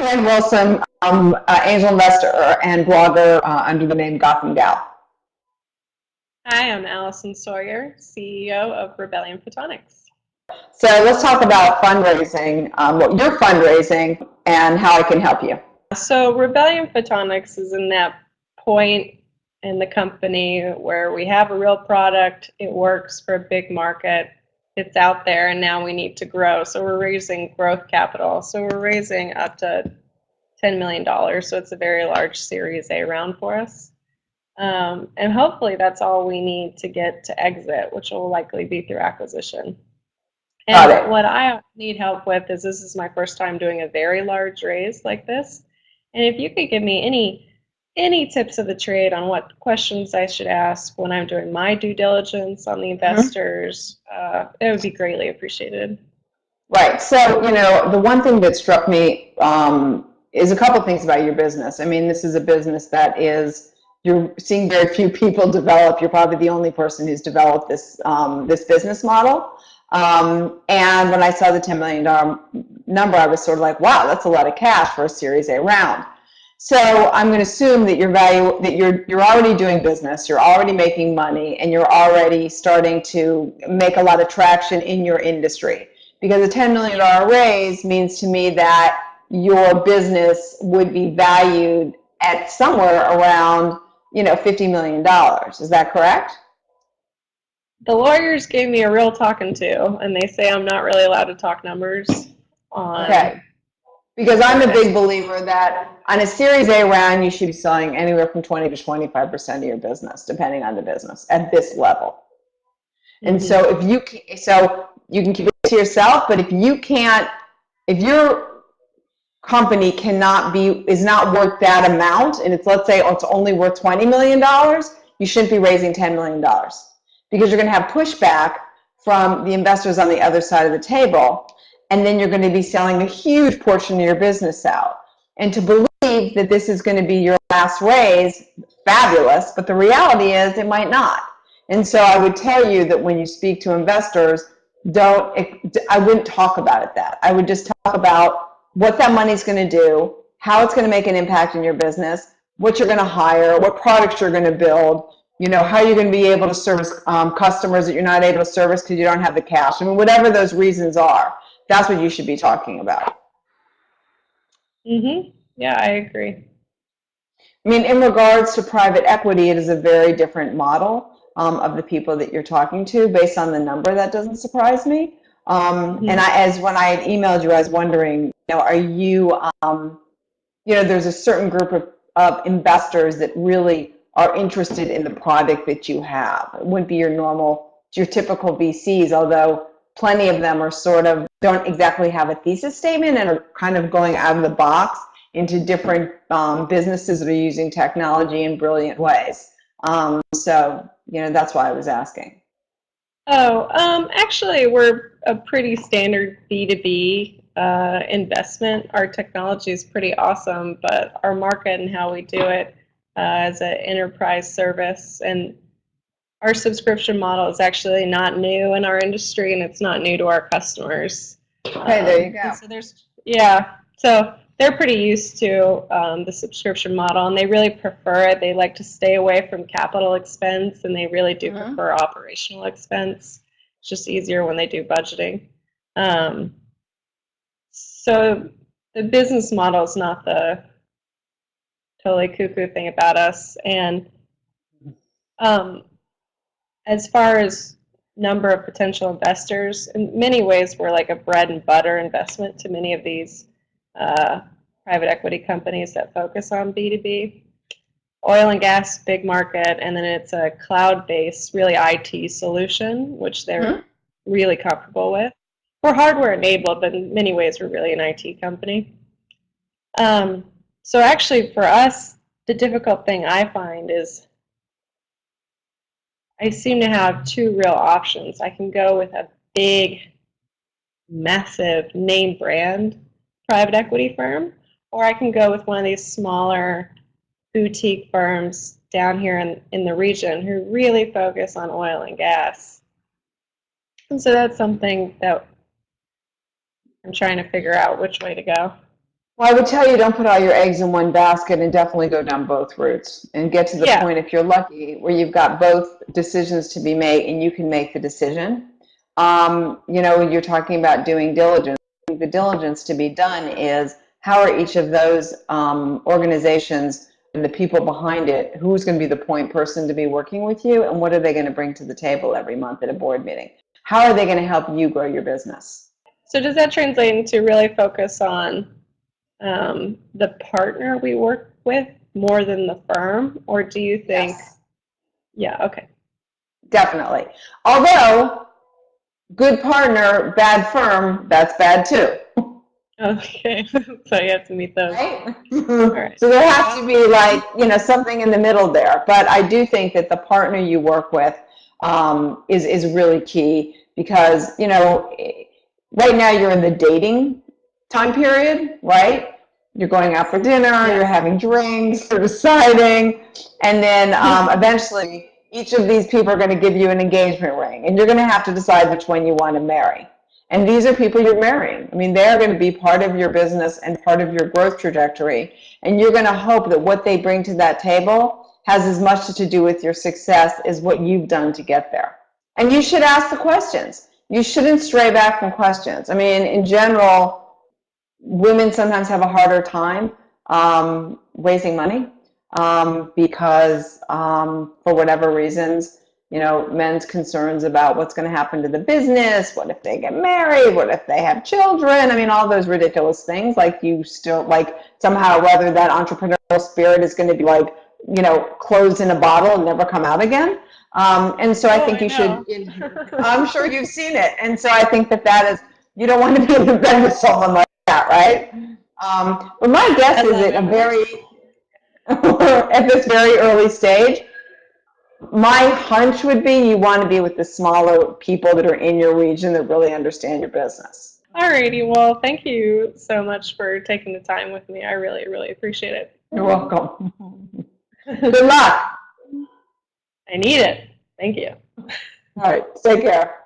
Joanne Wilson, angel investor and blogger under the name Gotham Gal. Hi, I'm Allison Sawyer, CEO of Rebellion Photonics. So let's talk about fundraising, what you're fundraising, and how I can help you. So Rebellion Photonics is in that point in the company where we have a real product, it works for a big market, it's out there, and now we need to grow. So we're raising growth capital. So we're raising up to $10 million. So it's a very large Series A round for us. And hopefully that's all we need to get to exit, which will likely be through acquisition. And what I need help with is this is my first time doing a very large raise like this. And if you could give me any tips of the trade on what questions I should ask when I'm doing my due diligence on the investors, it would be greatly appreciated. Right. So, you know, the one thing that struck me is a couple things about your business. I mean, this is a business that you're seeing very few people develop. You're probably the only person who's developed this business model. And when I saw the $10 million number, I was sort of like, wow, that's a lot of cash for a Series A round. So I'm going to assume that you're already doing business, you're already making money, and you're already starting to make a lot of traction in your industry. Because a $10 million raise means to me that your business would be valued at somewhere around, $50 million. Is that correct? The lawyers gave me a real talking to, and they say I'm not really allowed to talk numbers on. Okay. Because I'm a big believer that on a Series A round, you should be selling anywhere from 20 to 25% of your business, depending on the business, at this level. And so if you can keep it to yourself, but if your company is not worth that amount, and let's say it's only worth $20 million, you shouldn't be raising $10 million because you're going to have pushback from the investors on the other side of the table. And then you're going to be selling a huge portion of your business out. And to believe that this is going to be your last raise, fabulous, but the reality is it might not. And so I would tell you that when you speak to investors, I wouldn't talk about it that. I would just talk about what that money's going to do, how it's going to make an impact in your business, what you're going to hire, what products you're going to build, how you're going to be able to service customers that you're not able to service because you don't have the cash. I mean, whatever those reasons are. That's what you should be talking about. Yeah, I agree. I mean, in regards to private equity, it is a very different model of the people that you're talking to. Based on the number, that doesn't surprise me. And when I had emailed you, I was wondering, are you, there's a certain group of investors that really are interested in the product that you have. It wouldn't be your typical VCs, although plenty of them are don't exactly have a thesis statement and are kind of going out of the box into different businesses that are using technology in brilliant ways. So, that's why I was asking. Actually, we're a pretty standard B2B investment. Our technology is pretty awesome, but our market and how we do it as an enterprise service and our subscription model is actually not new in our industry, and it's not new to our customers. Okay, there you go. So they're pretty used to the subscription model, and they really prefer it. They like to stay away from capital expense, and they really do prefer operational expense. It's just easier when they do budgeting. So the business model is not the totally cuckoo thing about us, and as far as number of potential investors, in many ways we're like a bread and butter investment to many of these private equity companies that focus on B2B. Oil and gas, big market, and then it's a cloud-based, really IT solution, which they're really comfortable with. We're hardware enabled, but in many ways we're really an IT company. So actually for us, the difficult thing I find is I seem to have two real options. I can go with a big, massive name brand private equity firm, or I can go with one of these smaller boutique firms down here in the region who really focus on oil and gas. And so that's something that I'm trying to figure out which way to go. Well, I would tell you don't put all your eggs in one basket and definitely go down both routes and get to the Yeah. point, if you're lucky, where you've got both decisions to be made and you can make the decision. You're talking about doing diligence. The diligence to be done is how are each of those organizations and the people behind it, who's going to be the point person to be working with you, and what are they going to bring to the table every month at a board meeting? How are they going to help you grow your business? So does that translate into really focus on the partner we work with more than the firm, or do you think? Yes. Yeah, okay. Definitely. Although, good partner, bad firm, that's bad too. Okay, so you have to meet those. Right? Right. So there has to be something in the middle there. But I do think that the partner you work with is really key because, right now you're in the dating time period, right? You're going out for dinner, you're having drinks, you're deciding, and then eventually each of these people are going to give you an engagement ring, and you're going to have to decide which one you want to marry. And these are people you're marrying. I mean, they're going to be part of your business and part of your growth trajectory, and you're going to hope that what they bring to that table has as much to do with your success as what you've done to get there. And you should ask the questions. You shouldn't stray back from questions. I mean, in general, women sometimes have a harder time raising money because for whatever reasons, men's concerns about what's going to happen to the business, what if they get married, what if they have children, I mean, all those ridiculous things, you still, somehow or other that entrepreneurial spirit is going to be closed in a bottle and never come out again. And so I think you should, I'm sure you've seen it. And so I think that is, you don't want to be in the bed with someone like that, right? But my guess is at at this very early stage, my hunch would be you want to be with the smaller people that are in your region that really understand your business. Alrighty, well, thank you so much for taking the time with me. I really, really appreciate it. You're welcome. Good luck. I need it. Thank you. All right, take care.